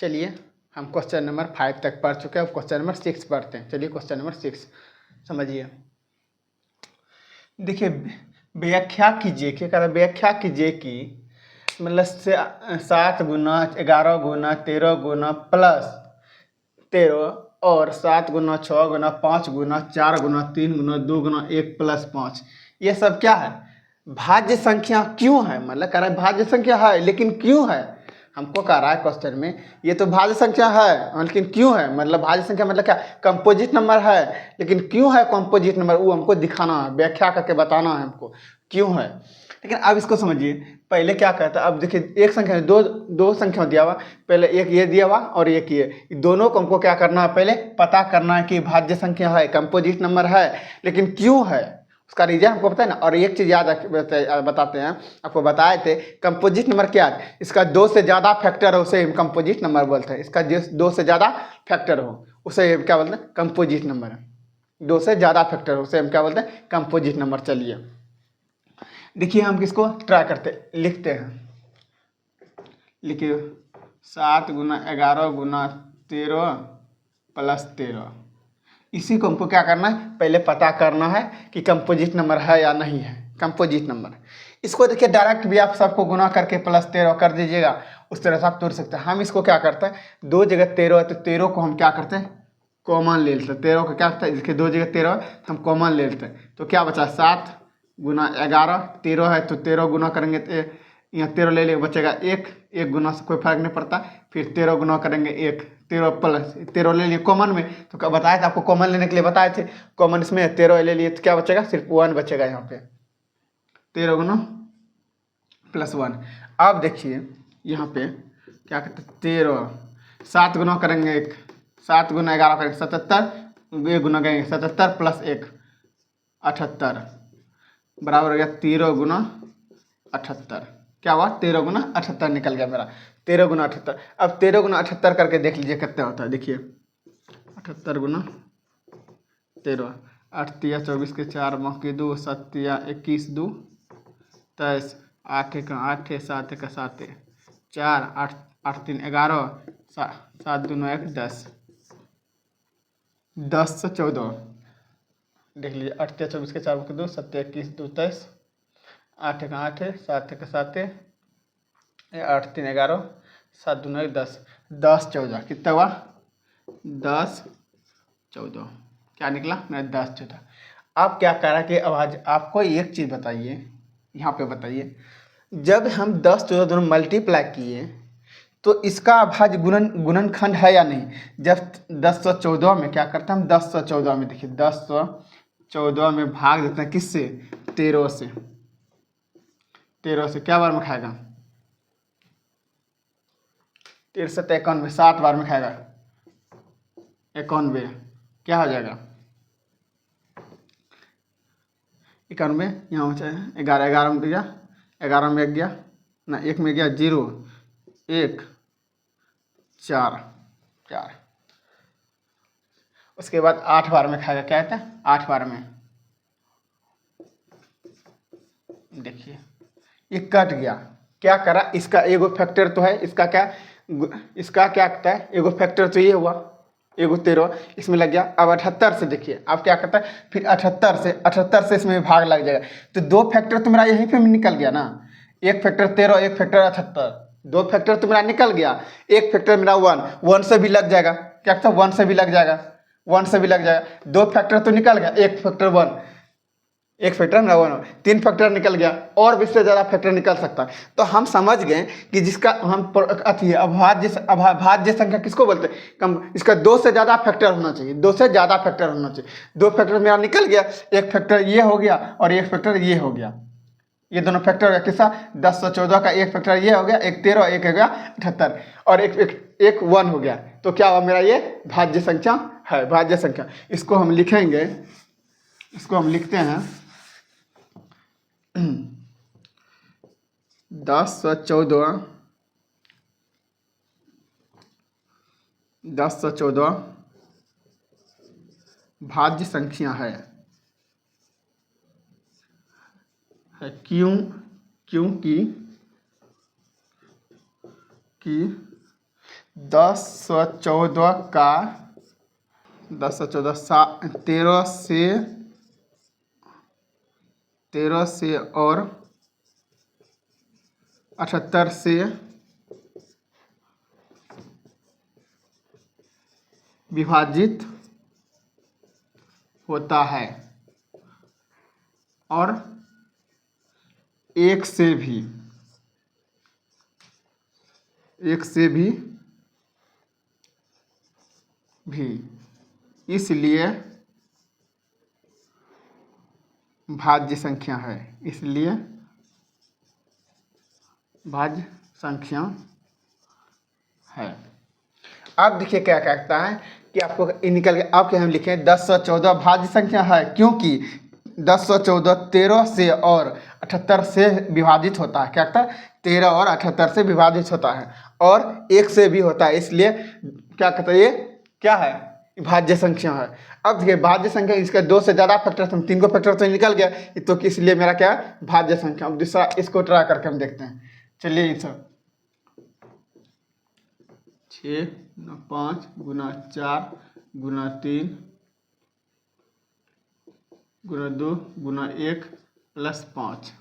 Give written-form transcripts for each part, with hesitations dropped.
चलिए हम question number 5 तक पढ़ चुके हैं, अब क्वेश्चन नंबर 6 पढ़ते हैं। चलिए क्वेश्चन नंबर 6 समझिए। देखिए व्याख्या कीजिए, क्या कह रहा है, व्याख्या कीजिए कि मतलब 7 गुना 11 गुना 13 गुना प्लस 13 और 7 गुना 6 गुना 5 गुना 4 गुना 3 गुना 2 गुना 1 प्लस 5, ये सब क्या है, भाज्य संख्या क्यों है। मतलब कह रहा है भाज्य संख्या है लेकिन क्यों है, हमको कह रहा है क्वेश्चन में ये तो भाज्य संख्या है लेकिन क्यों है, मतलब भाज्य संख्या मतलब क्या, कंपोजिट नंबर है लेकिन क्यों है कंपोजिट नंबर, वो हमको दिखाना है, व्याख्या करके बताना है हमको क्यों है। लेकिन अब इसको समझिए, पहले क्या कहता है, अब देखिए एक संख्या में दो संख्या दिया हुआ, पहले एक ये दिया हुआ और एक ये, दोनों को हमको क्या करना है, पहले पता करना है कि भाज्य संख्या है, कंपोजिट नंबर है, लेकिन क्यों है उसका रीजन हमको पता है ना। और एक चीज़ याद बताते हैं, आपको बताए थे कंपोजिट नंबर क्या है, इसका 2 से ज़्यादा फैक्टर हो उसे हम कंपोजिट नंबर बोलते हैं। इसका 2 से ज़्यादा फैक्टर हो उसे हम क्या बोलते हैं, कंपोजिट नंबर। 2 से ज़्यादा फैक्टर हो उसे हम क्या बोलते हैं, कंपोजिट नंबर। चलिए देखिए हम किसको ट्राई करते लिखते हैं, लिखिए 7 गुना 11 गुना 13 प्लस 13, इसी को हमको क्या करना है, पहले पता करना है कि कंपोजिट नंबर है या नहीं है कंपोजिट नंबर। इसको देखिए डायरेक्ट भी आप सबको गुना करके प्लस 13 कर दीजिएगा, उस तरह से आप तोड़ सकते हैं। हम इसको क्या करते हैं, 2 जगह 13 है तो 13 को हम क्या करते हैं, कॉमन ले लेते हैं। 13 को क्या करते हैं, देखिए 2 जगह 13 हम कॉमन ले लेते हैं, तो क्या बचा 7 गुना 11, 13 है तो 13 गुना करेंगे तो यहाँ 13 ले लेंगे, बचेगा 1, 1 गुना से कोई फर्क नहीं पड़ता, फिर 13 गुना करेंगे 1, 13 प्लस 13 ले लिए कॉमन में, तो बताए थे आपको कॉमन लेने के लिए बताए थे, कॉमन इसमें 13 ले लिए तो क्या बचेगा, सिर्फ 1 बचेगा यहाँ पे, 13 गुना प्लस 1। अब देखिए यहाँ पे क्या कहते हैं, 13 7 गुना करेंगे 1, 7 गुना 11 करेंगे 77, 1 गुना करेंगे 77 प्लस 1 78 बराबर हो गया 13 गुना 78। क्या हुआ, 13 गुना 78 निकल गया मेरा, 13 गुना 78। अब 13 गुना 78 करके देख लीजिए कितना होता है, देखिए 78 गुना 13, 8 तिया 24 के 4 मौके 2, 7 तिया 21 2 23, 8 एक 8 7 एक 7 4 8 8 3 11 7 2 9 1 10 10 से 14 देख लीजिए, 8 तिया 24 के 4 मौके 2, 7 तिया 21 2 23, 8 एक 8 7 एक 7 8 3 11 7 2 9 10 10 14 कितना हुआ, 10 14 क्या निकला मेरा, 10 14। अब क्या कह रहा है कि अब आज आपको एक चीज़ बताइए, यहाँ पे बताइए, जब हम 10 14 दोनों मल्टीप्लाई किए तो इसका अभाज्य गुणनखंड है या नहीं। जब 1014 में क्या करते हैं हम, 1014 में देखिए 1014 में भाग देते हैं किससे, 13 से, 13 से क्या बार में खाएगा, 13 से 91, 7 बार में खाएगा 91, क्या हो जाएगा 91, यहाँ हो जाए 11, 11 में गया, 11 में 1 गया ना, 1 में गया 0 1 4 4, उसके बाद 8 बार में खाएगा, क्या कहते हैं 8 बार में, देखिए ये कट गया, क्या करा, इसका एगो फैक्टर तो है, इसका क्या कहता है, एगो फैक्टर तो ये हुआ, एगो 13 इसमें लग गया। अब 78 से देखिए, अब क्या करता है, फिर 78 से इसमें भाग लग जाएगा, तो 2 फैक्टर तो मेरा यहीं पे निकल गया ना, एक फैक्टर 13 एक फैक्टर 78, 2 फैक्टर तो मेरा निकल गया, एक फैक्टर मेरा 1 से भी लग जाएगा, क्या कहता है 1 से भी लग जाएगा, 1 से भी लग जाएगा, 2 फैक्टर तो निकल गया, एक फैक्टर 1, एक फैक्टर मेरा 1, 3 फैक्टर निकल गया, और भी इससे ज़्यादा फैक्टर निकल सकता है। तो हम समझ गए कि जिसका हम अभाज्य संख्या किसको बोलते हैं, कम, इसका 2 से ज़्यादा फैक्टर होना चाहिए, 2 से ज़्यादा फैक्टर होना चाहिए। 2 फैक्टर मेरा निकल गया, एक फैक्टर ये हो गया और एक फैक्टर ये हो गया, ये दोनों फैक्टर हो गया किसका, 10 से 14 का एक फैक्टर ये हो गया, एक 13 एक हो गया 78 और एक 1 हो गया, तो क्या हुआ मेरा ये भाज्य संख्या है, भाज्य संख्या। इसको हम लिखेंगे, इसको हम लिखते हैं 10 से 14 भाज्य संख्या है क्योंकि 1014 का 1014 13 से और 78 से विभाजित होता है और एक से भी इसलिए भाज्य संख्या है, इसलिए भाज्य संख्या है। अब देखिए क्या कहता है कि आपको निकल के आपके हम लिखें 1014 भाज्य संख्या है, क्योंकि 1014 13 से और 78 से विभाजित होता है। क्या कहता है? 13 और 78 से विभाजित होता है और एक से भी होता है, इसलिए क्या कहता है, ये क्या है? भाज्य संख्या है। अब देखिए भाज्य संख्या, इसका 2 से ज़्यादा फैक्टर, हम 3 को फैक्टर तो निकल गया, तो इसलिए मेरा क्या है? भाज्य संख्या। अब दूसरा इसको ट्राई करके हम देखते हैं। चलिए ये सब 6 5 गुना 4 गुना 3 गुना 2 गुना 1 प्लस 5।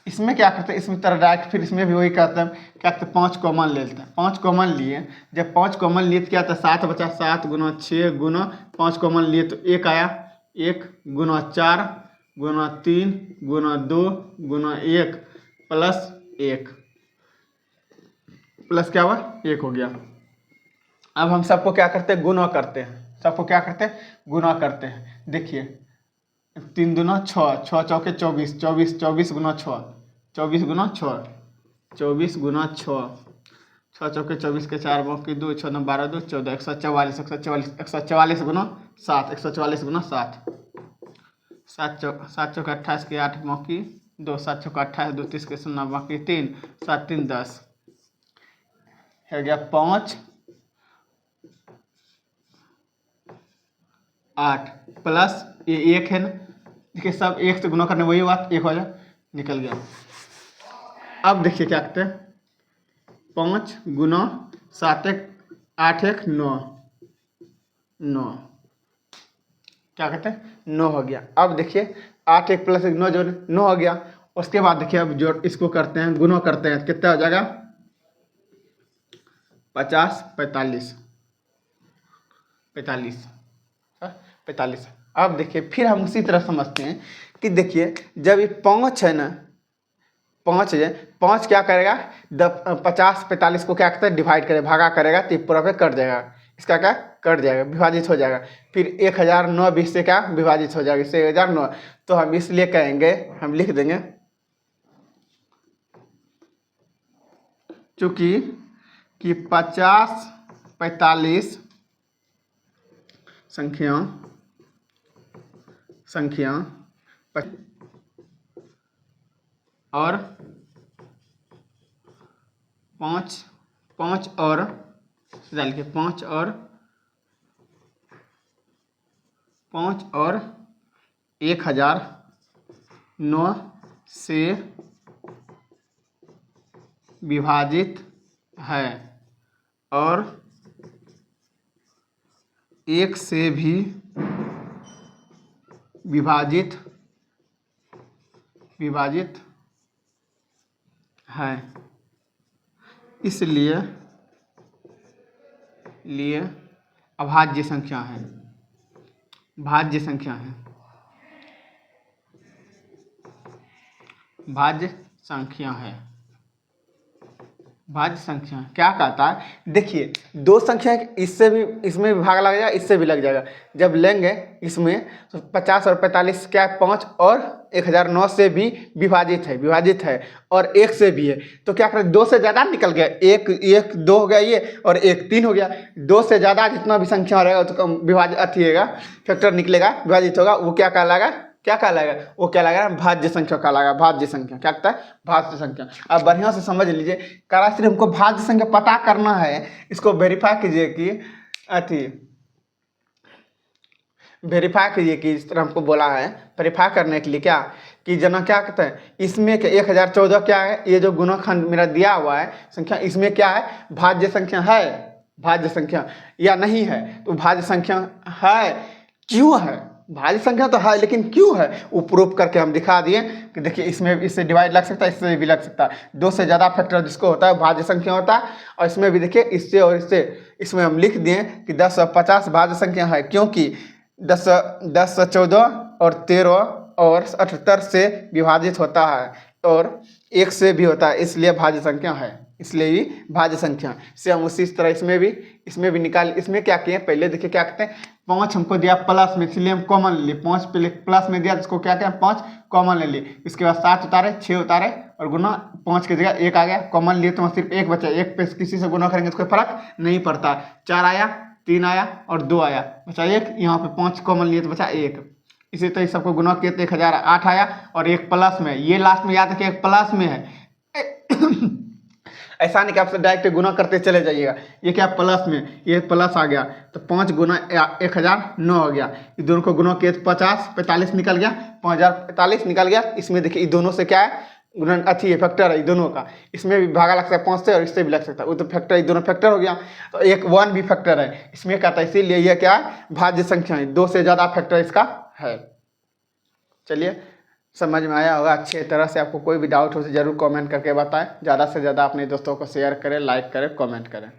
इसमें क्या करते हैं? इसमें तरह डायरेक्ट फिर इसमें भी वही करते हैं, क्या करते हैं? 5 कॉमन ले लेते हैं। 5 कॉमन लिए, जब 5 कॉमन लिए तो क्या था? 7 बचा, 7 गुना 6 गुना 5 कॉमन लिए तो 1 आया, 1 गुना 4 गुना 3 गुना 2 गुना 1 प्लस 1 प्लस क्या हुआ? 1 हो गया। अब हम सबको क्या करते हैं? गुना करते हैं। सबको क्या करते हैं? गुना करते हैं। देखिए 3 दूना 6, 6 चौके 24, 24 गुना 6, 24 गुना 6, 24 गुना 6, 6 चौके 24 के 4 बाकी 2, 6 9 12 2 14, 144, 144 गुना 7, 144 गुना 7, 7 चौके 28 के 8 बाकी 2, 7 चौके 28, 2 30 के 0 बाकी 3, 7 3 10 हो गया 5 8 प्लस ये 1 है ना, देखिए सब 1 से गुना करने वही बात, 1 हो जाए, निकल गया। अब देखिए क्या करते हैं? 5 गुना 7 1 8 1 9, 9 क्या कहते हैं? 9 हो गया। अब देखिए 8 1 प्लस 1 9 जो 9 हो गया। उसके बाद देखिए अब जो इसको करते हैं, गुना करते हैं, कितना हो जाएगा? 50 45 45 45। अब देखिए फिर हम उसी तरह समझते हैं कि देखिए जब ये 5 है ना, 5 है, 5 क्या करेगा? 50 45 को क्या करता है? डिवाइड करेगा, भागा करेगा तो पूरा पे कट जाएगा, इसका क्या कट जाएगा, विभाजित हो जाएगा। फिर 1009 20 से क्या विभाजित हो जाएगा, इससे 1009। तो हम इसलिए कहेंगे, हम लिख देंगे चूँकि कि 50 45 संख्या और 5 और डाल के 5 और 1009 से विभाजित है और 1 से भी विभाजित है, इसलिए अभाज्य संख्या है, भाज्य संख्या है, भाज्य संख्या है। भाज्य संख्या क्या कहता है? देखिए 2 संख्या इससे भी, इसमें भी भाग लग जाएगा, इससे भी लग जाएगा। जब लेंगे इसमें तो 50 और 45 क्या 5 और 1009 से भी विभाजित है और 1 से भी है, तो क्या करें? 2 से ज़्यादा निकल गया, 1 2 हो गया ये और 1 3 हो गया। 2 से ज़्यादा जितना भी संख्या रहेगा तो विभाजित अथिएगा, फैक्टर निकलेगा, विभाजित होगा, वो क्या कहलाएगा? क्या कहलाएगा? वो क्या लगेगा? भाज्य संख्या कहलाएगा। भाज्य संख्या क्या कहता है? भाज्य संख्या। अब बढ़िया से समझ लीजिए, काराश्री हमको भाज्य संख्या पता करना है, इसको वेरीफाई कीजिए कि अथी वेरीफाई कीजिए कि इस तरह हमको बोला है। वेरीफाई करने के लिए क्या कि जना क्या कहते हैं, इसमें के 1014 क्या है, ये जो गुणनखंड मेरा दिया हुआ है संख्या, इसमें क्या है, भाज्य संख्या है, भाज्य संख्या या नहीं है। तो भाज्य संख्या है, क्यों है, भाज्य संख्या तो है लेकिन क्यों है वो प्रूफ करके हम दिखा दिए कि देखिए इसमें इससे डिवाइड लग सकता है, इससे भी लग सकता है। 2 से ज़्यादा फैक्टर जिसको होता है भाज्य संख्या होता है। और इसमें भी देखिए इससे और इससे, इसमें हम लिख दिए कि 10 और 50 भाज्य संख्या है, क्योंकि 10 से 14 और 13 और 78 से विभाजित होता है और 1 से भी होता है, इसलिए भाज्य संख्या है, इसलिए ही भाज्य संख्या से हम उसी तरह इसमें भी निकाल। इसमें क्या किए, पहले देखिए क्या कहते हैं, 5 हमको दिया प्लस में, इसलिए हम कॉमन ले लिए। 5 पहले प्लस में दिया, जिसको क्या कहते हैं 5 कॉमन ले लिए। इसके बाद 7 उतारे, 6 उतारे और गुना 5 की जगह 1 आ गया, कॉमन लिए तो सिर्फ 1 बचा। 1 पे किसी से गुना करेंगे तो कोई फर्क नहीं पड़ता। 4 आया, 3 आया और 2 आया, बचा 1। यहाँ पे 5 कॉमन लिए तो बचा 1। इसी तरह सबको गुना किए तो 1008 आया और 1 प्लस में, ये लास्ट में याद रखिए 1 प्लस में है। ऐसा नहीं कि आप डायरेक्ट गुना करते चले जाइएगा। ये क्या प्लस में, ये प्लस आ गया तो 5 गुना 1009 हो गया। ये दोनों को गुना किए तो 50, 45 निकल गया, 5045 निकल गया। इसमें देखिए ये दोनों से क्या है, गुना अच्छी है, फैक्टर है दोनों का। इसमें भी भागा लग सकता है 5 से और इससे भी लग सकता है, वो तो फैक्टर, ये दोनों फैक्टर हो गया। तो एक 1 भी फैक्टर है इसमें कहता है, इसीलिए यह क्या है, भाज्य संख्या है। 2 से ज़्यादा फैक्टर इसका है। चलिए समझ में आया होगा अच्छी तरह से। आपको कोई भी डाउट हो तो ज़रूर कमेंट करके बताएं। ज़्यादा से ज़्यादा अपने दोस्तों को शेयर करें, लाइक करें, कमेंट करें।